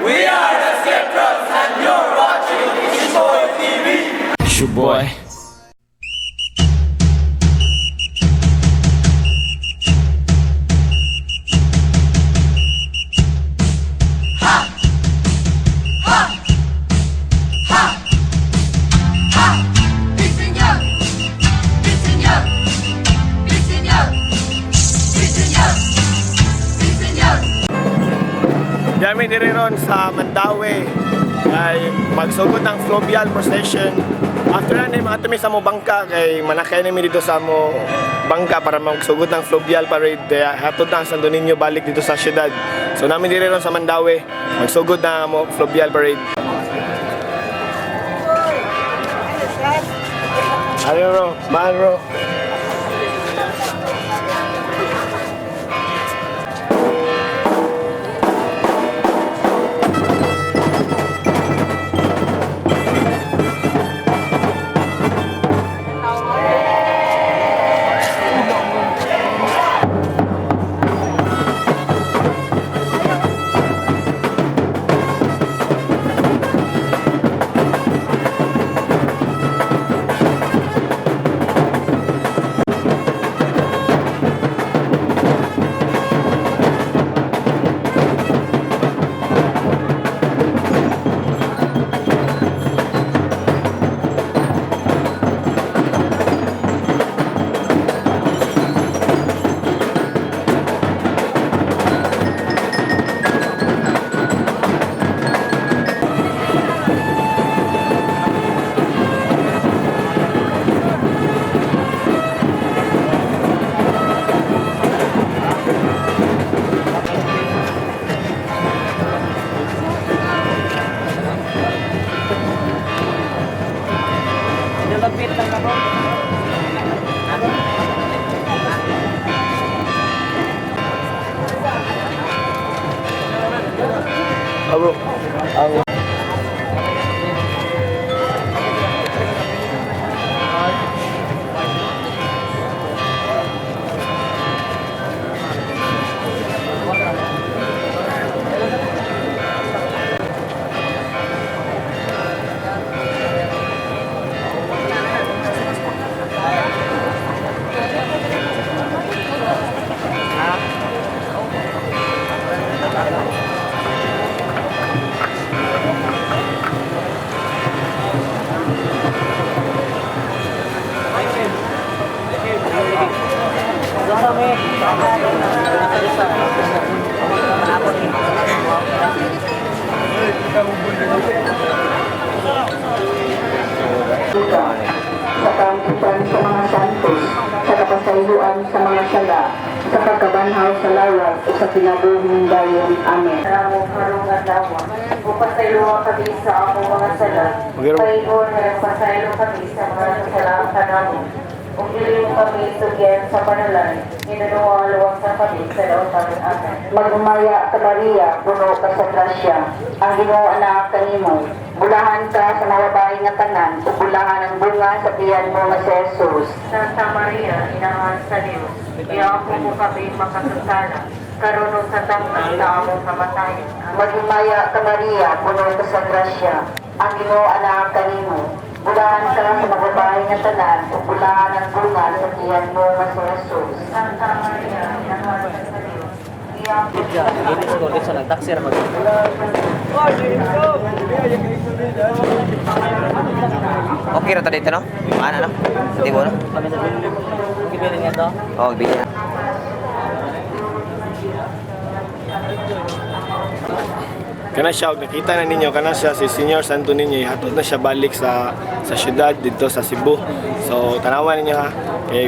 We are the Skeptrons and you're watching Isboy TV. It's your boy. Kami diri ron sa Mandaue ay magsugod ng fluvial procession. After na mga tumi sa mo bangka kay manakay nami dito sa mo bangka para magsugod ng fluvial parade. Kaya hatod na ang Santo Niño balik dito sa syudad. So namin diri ron sa Mandaue magsugod na mo fluvial parade. Ano ro? Man ro? Bro, ang sa kaangkitan sa mga santos, sa kapasayuan sa mga sala, sa pagkabanhaw sa lawag o sa kinabuhing dayon. Amen. Maramong harungan dawa, upasayuan kami sa among mga sala, paingon na nagpasaylo kami sa mga kasalaan kanamo, kung iliw kami sugyan sa panalay, inanuwaluwang sa kami sa lautan. Amen. Magumaya ka Maria, puno ka sa grasya, ang Ginoo anak kanimo, bulahan ka sa mga babae nga tanan, ug bulahan ang bunga sa tiyan mo nga si Jesus. Santa Maria, inahan sa Dios, iako mo kami makasasala, karon ug sa tangkad sa among kamatayon. Magumaya ka Maria, puno ka sa grasya, ang Ginoo anak kanimo, bulahan ka sa mga babae nga tanan, ug bulahan ang bunga sa tiyan mo nga si Jesus. Santa Maria, inahan sa Dios, iako mo Ulit sa nagtaksir mag. Okay ra ta dito no? Ano no? Di ba no? Gibilin nga to? Oh, gibilin. kana siya, nakita na ninyo, kana siya si Senior Santo Niño, ihatod na siya balik sa syudad dito sa Cebu. So tanawan ninyo ha,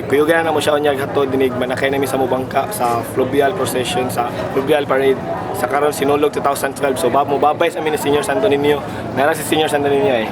kuyugan na mo siya unyag hatod dinig manakay namin sa mubangka sa fluvial procession, sa fluvial parade sa karon sinulog 2012. So mo babay sa amin ni Senior Santo Niño, nara si Senior Santo Niño eh.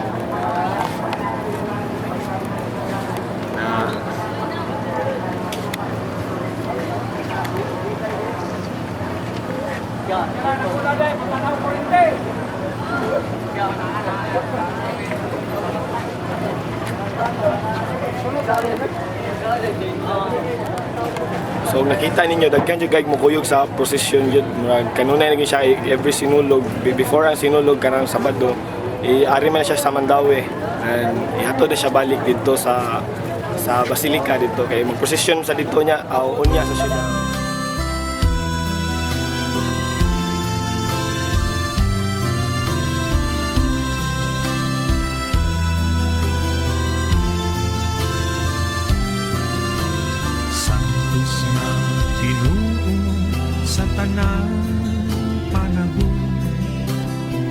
So nakita ninyo daghan jud kay mo kuyog sa procession jud. Kanunay naging siya every sinulog before ang sinulog karang Sabado. Ari man siya sa Mandawi and ihatod na siya balik dito sa Basilica dito kay mag-procession sa dito niya unya sa syudad. Santos nga Ginoo sa tanang panahon,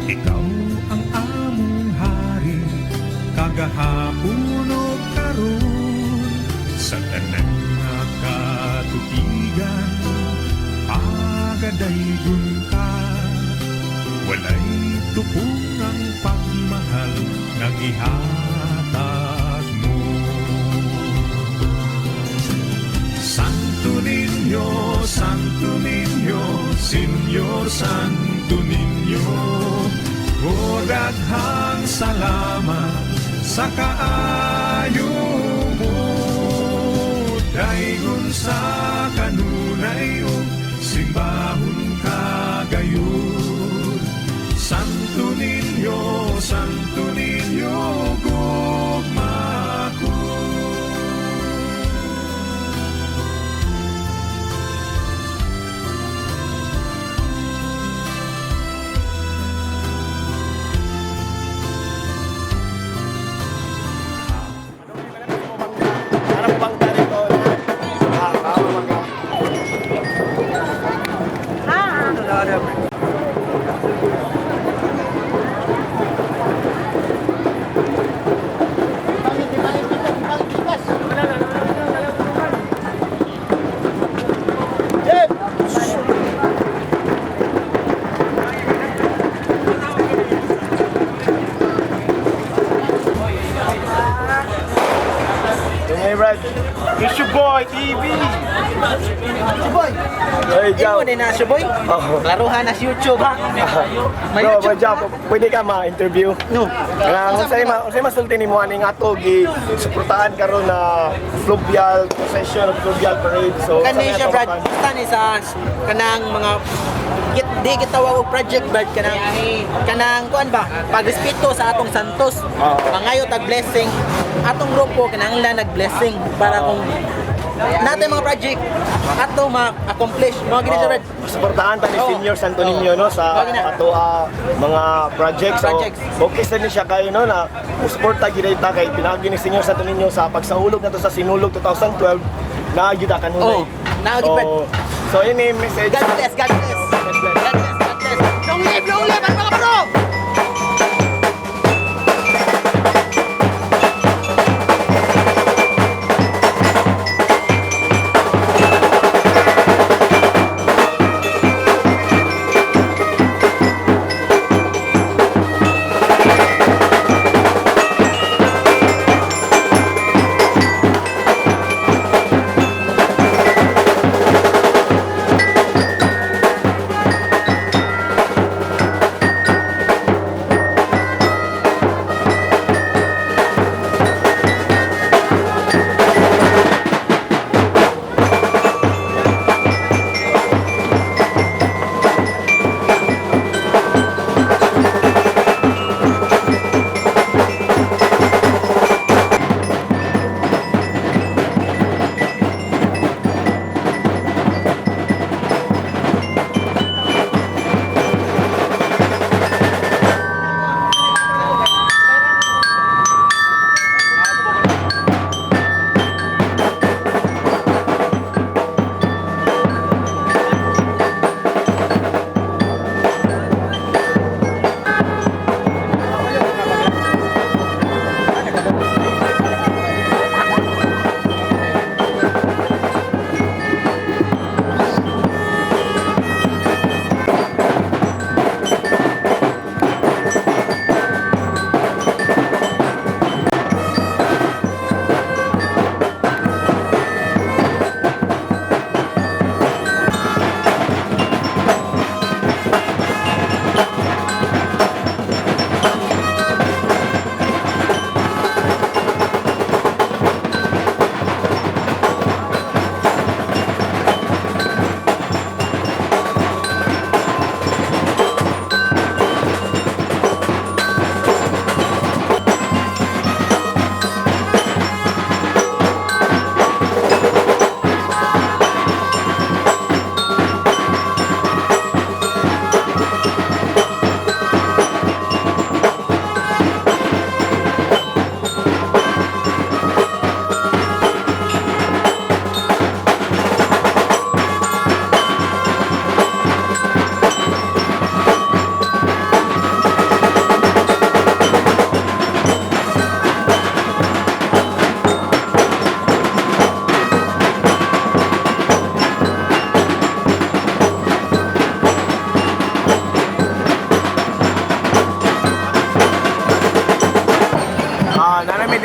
ikaw ang among hari, kagahapon o karon, sa tanang nga katuigan, pagadaygon ka, walay tupong ang pagmahal ng ihatag mo. Santo Niño, Señor Santo Niño, o daghang salamat sa kaayo mo. Daygon sa kanunay o simbahon kagayod. Santo Niño, gugma ko. Harap bang tayo ko. Hey Brad, it's your boy TV. Boy, Hey Jow. imo din na siya, boy. Oh. Laruhan na sa YouTube, ha? May Bro, YouTube Jow, pwede ka ma-interview? No. Kung sa'yo masulti ni mo aning ato suportahan karon na fluvial procession of fluvial parade. So Kani siya, Brad. Brad. Basta ni sa kanang mga di gitawag og project, Brad, kanang kuan ba pagrespeto sa atong santos, mangayo tag blessing atong grupo kinahanglan nag-blessing para kung natin mga project ato ma-accomplish mga gini siya, Brad. Suportahan ta ni Oo. Senior Santo Niño no sa Oo, gina. ato mga projects. So, Projects. okay sa ni siya kayo no na suporta gid ta kay pinagi ni Senior Santo Niño sa pagsahulog nato sa Sinulog 2012 na gid kan Oo, naagid, Brad. So yun yung message. God bless, God bless. God bless, God bless. Long live, ang mga bro!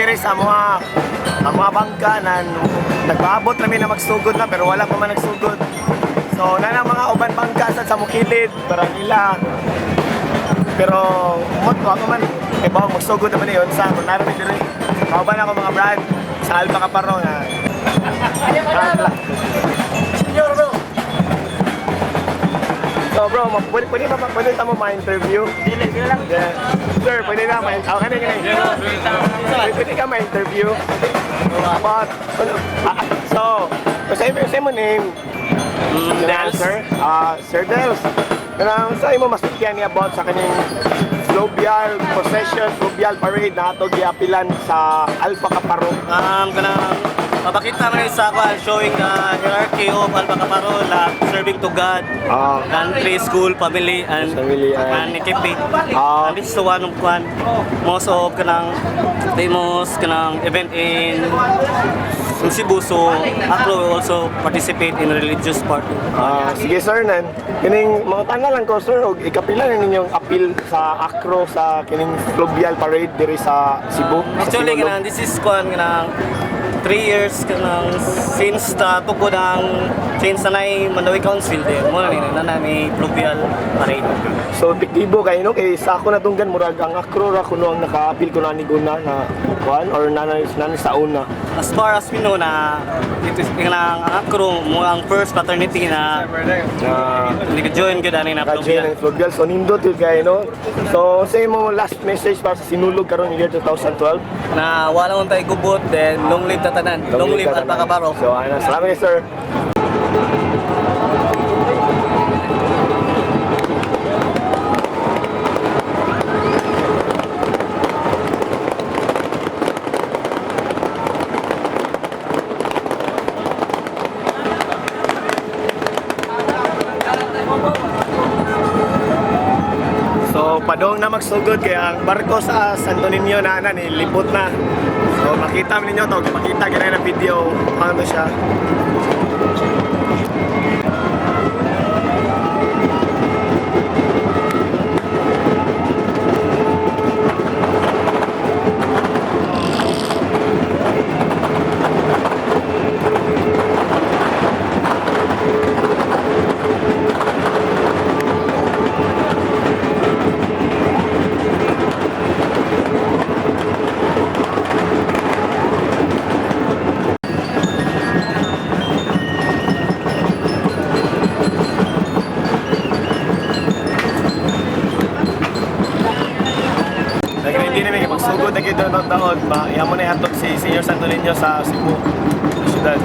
dire sa mga bangka na nagpaabot namin na magsugod na pero wala pa man nagsugod. So na mga uban bangka sa mukilid, parang ila. Pero umot ko ako man, bawang magsugod naman yun sa kung naroon dire. Kauban ako mga brand sa Alba Caparo na. Senior bro. So bro, pwede tamo ma-interview? Dili lang. Yeah. Sir, pwede na pwede ka ma-interview about so say mo name Sir Sir Dels sa imo masukyan niya about sa kaning fluvial procession, fluvial parade na ato giapilan sa Alpha Caparo. Kanang mapakita na sa ako showing the hierarchy of Alpha Caparo, serving to God, country, school, family, and equipe. And this is the one of most of kanang famous kanang event in Cebu, so ako will also participate in religious part. Sige sir, kining mga tanga lang ko sir, og ikapila na ninyong appeal sa Acro sa kining fluvial parade diri sa Cebu. Actually, kanang this is kanang 3 years kanang since tukod ang change na Mandawi Council din mo na may fluvial parade. So tiktibo kay no kay sa ako natunggan murag ang Acro ra kuno ang naka-appeal ko na ni Guna na kuan or nanay sa una. As far as we know na ito ang Acro mo ang first fraternity na nag-join gud ani na Fluvial. fluvial. So nindot yun kay no. So say mo last message para sa sinulog karon year 2012. Na wala man tay gubot, then long live tatanan, long live Alpha Caparo. So salamat sir. So padong na magsugod kaya ang barko sa Santo Niño na nilipot na. So makita mo ninyo to, makita kaya na video paano siya. Hindi namin magsugod na kita ng taon ba, iyan mo na ihatog si Senior Santo Niño sa Cebu, sa syudad.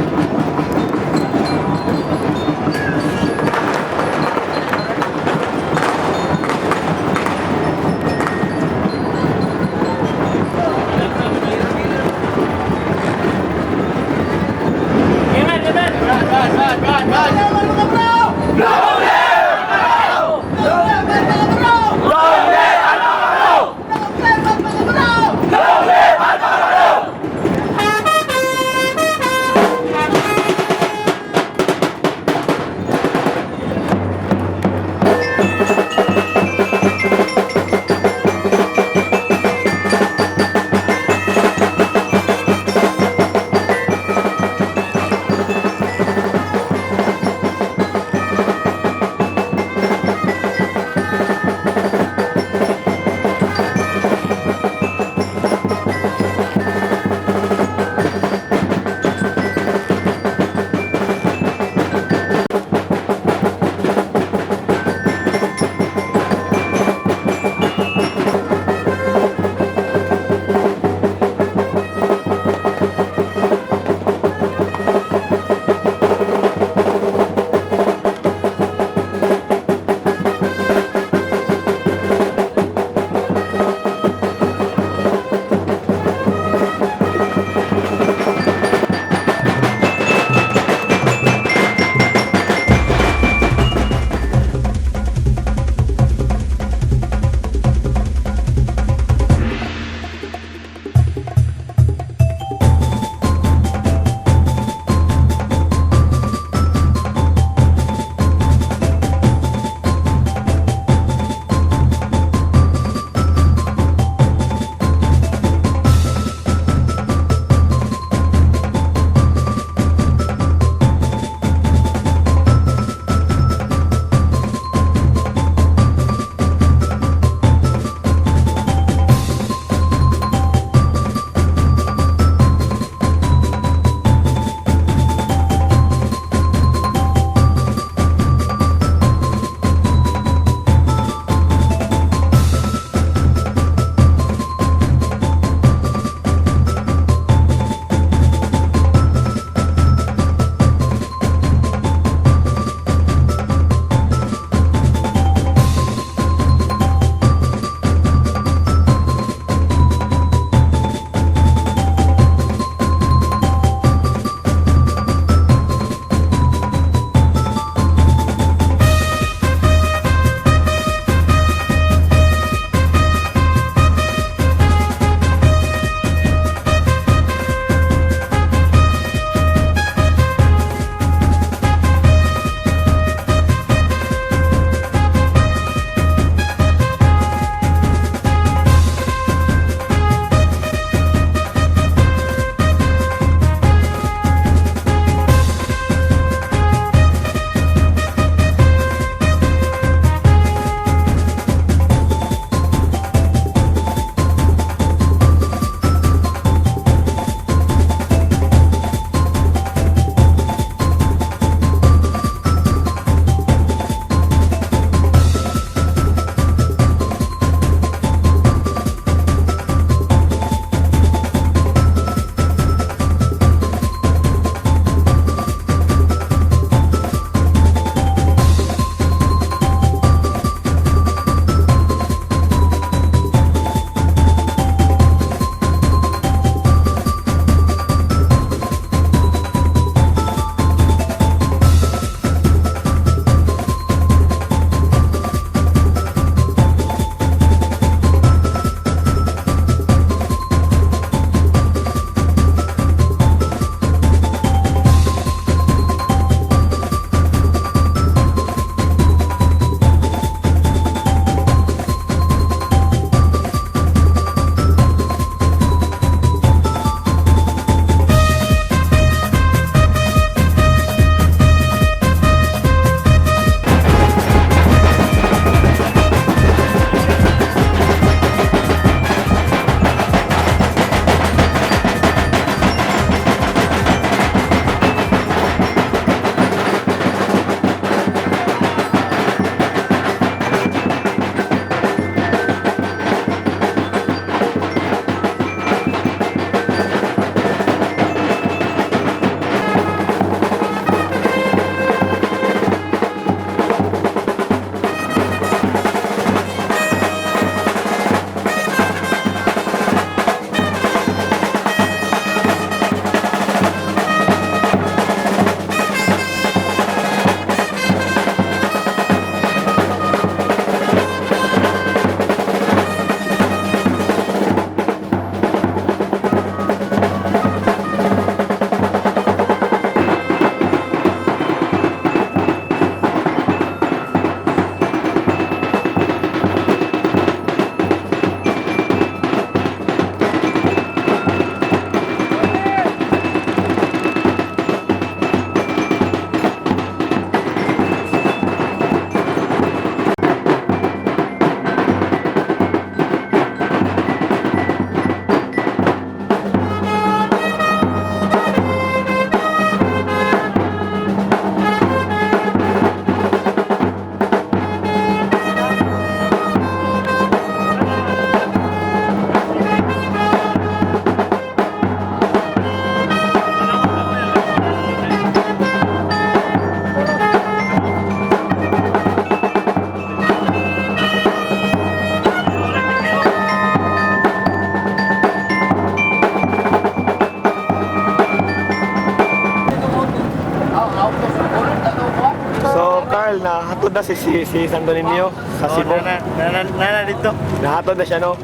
nahatod na si Santo Niño sa Cebu. Nana dito. Nahatod na siya, no?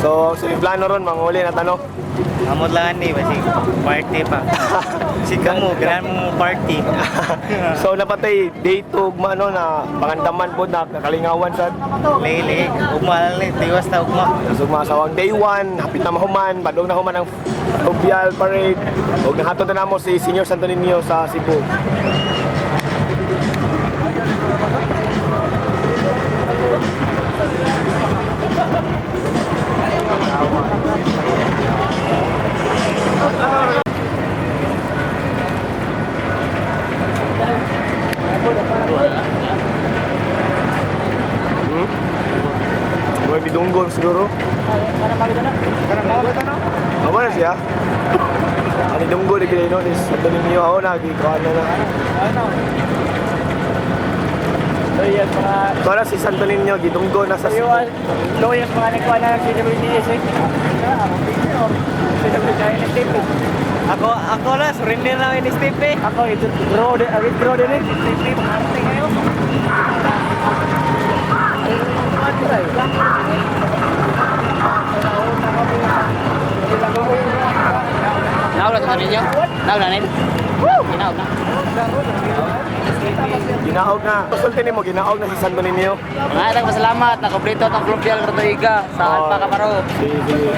So yung plano ron, manguli na tanong. Amot lang ni basi party pa. Si kamo ganan mo party. So napatay day 2 ugma no na pangandaman po na kalingawan sa Lele, ugma lang tiwas ta ugma. sugma sa day 1 hapit na mahuman padong na human ang Fluvial Parade ug nahatod na namo si Senior Santo Niño sa Cebu. May bidunggol siguro. Apa na siya? Ani dunggol di kini no is Santo Niño ako na gikuan na. Para si Santo Niño gidunggo na sa Cebu. Lawyers mga nagkuha na ng CWDS eh. CWDS Ako na surrender na ini step eh. Ako ito withdraw din eh. Naula sa ninyo? Naula na. Ginaog na. Ginaog na. Sulti nimo ginaog na si Santo Niño. Mga pasalamat na kompleto ang Fluvial Rotoiga sa Alpa Caparo. Sige.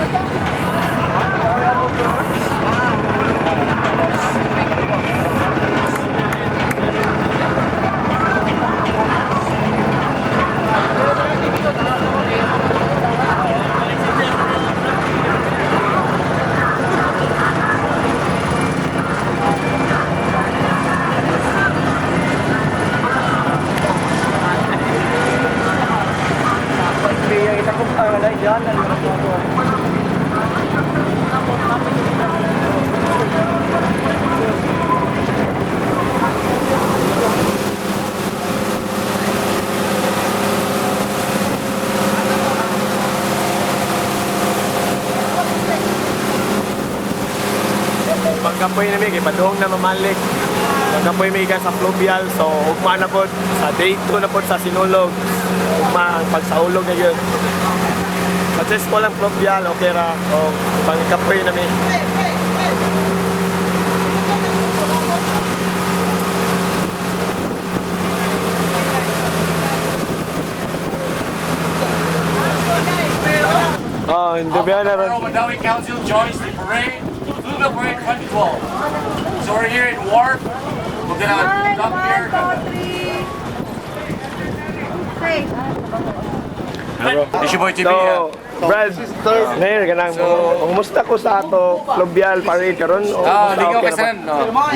Pagkapoy na may ipadong na mamalik. Pagkapoy may sa Fluvial, so ugma na po sa day 2 na po sa Sinulog. Ugma ang pagsaulog na yun. Successful ang Fluvial, okay ra. O pagkapoy na may. Oh, hindi ba na rin? Mandawi Council joins the parade, Fluvial Parade 2012. So we're here in Wharf. We're gonna come here. It's your boy TV. So, Brad, Nair, ganang kumusta ko sa ato Fluvial Parade karon? Lingaw Kasanan,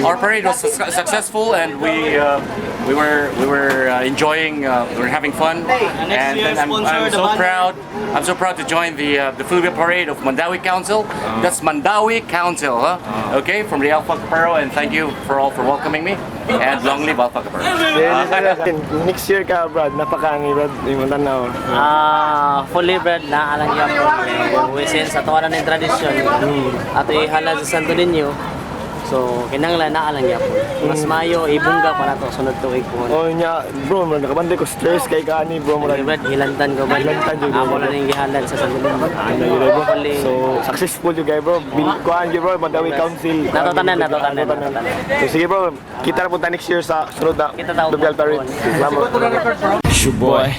our parade was successful and we were enjoying, we were having fun, and year's I'm sponsor, so the proud. I'm so proud to join the Fluvial Parade of Mandawi Council. That's Mandawi Council, huh? Okay, from the Alpha Caparo, and thank you for welcoming me. And long live Alpha Caparo. Next year ka, Brad, napakaangi, Brad, yung tanaw. Fully bread na alang yapon. Wisin sa tawanan ng tradisyon. Ato ihala sa Santo Niño. So, kinanglan na alang yapon. Mas mayo, ibungga pa na to. Sunod tuig po. Oh, nya, bro, nakabandi ko stress kay kaani, bro. Fully bread, hilantan ko ba? Hilantan yun. Ako na rin gihalan sa Santo Niño. So, successful yung guy, bro. Kuhaan yung bro, Mandawi Council. Natutanan. So, sige, bro. Kita na punta next year sa sunod na Kita tawag Fluvial Parade. Salamat. It's your boy